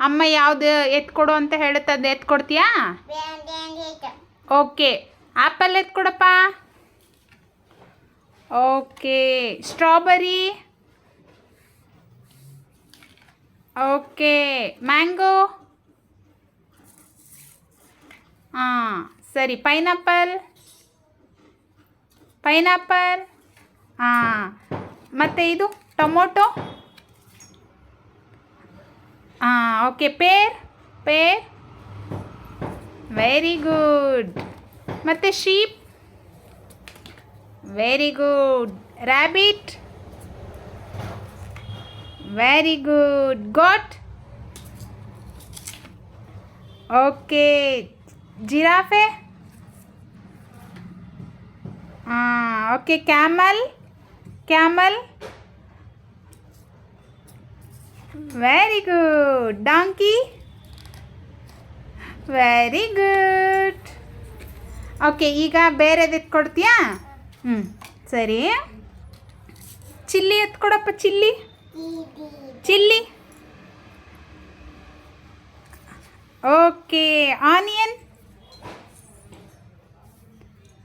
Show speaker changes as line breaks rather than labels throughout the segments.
ಅಮ್ಮ ಯಾವುದು ಎತ್ಕೊಡು ಅಂತ ಹೇಳುತ್ತೆ ಅದು ಎತ್ಕೊಡ್ತೀಯಾ? ಓಕೆ. ಆ್ಯಪಲ್ ಎತ್ಕೊಡಪ್ಪ. ಓಕೆ. ಸ್ಟ್ರಾಬೆರಿ. ಓಕೆ. ಮ್ಯಾಂಗೋ. ಹಾಂ ಸರಿ. ಪೈನಾಪಲ್. ಪೈನಾಪಲ್. ಹಾಂ. ಮತ್ತು ಇದು ಟೊಮೊಟೊ. ಹಾಂ okay. Pear. Pear. Very good. ಮತ್ತು sheep. Very good. Rabbit. Very good. Goat. Okay. Giraffe. ಹಾಂ okay. Camel. Camel. Very good. Donkey. Very good. Okay. ಈಗ ಬೇರೆದು ಎತ್ಕೊಡ್ತೀಯಾ? ಸರಿ. ಚಿಲ್ಲಿ ಎತ್ಕೊಡಪ್ಪ. ಚಿಲ್ಲಿ. ಚಿಲ್ಲಿ. ಓಕೆ. ಆನಿಯನ್.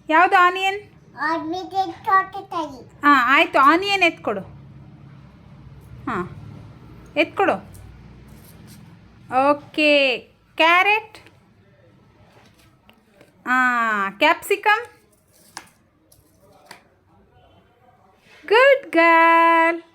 ಯಾವುದು ಆನಿಯನ್? ಹಾಂ ಆಯಿತು. ಆನಿಯನ್ ಎತ್ಕೊಡು. ಹಾಂ ಎತ್ಕೊಡು. ಓಕೆ. ಕ್ಯಾರೆಟ್. ಹಾಂ ಕ್ಯಾಪ್ಸಿಕಮ್. Good girl.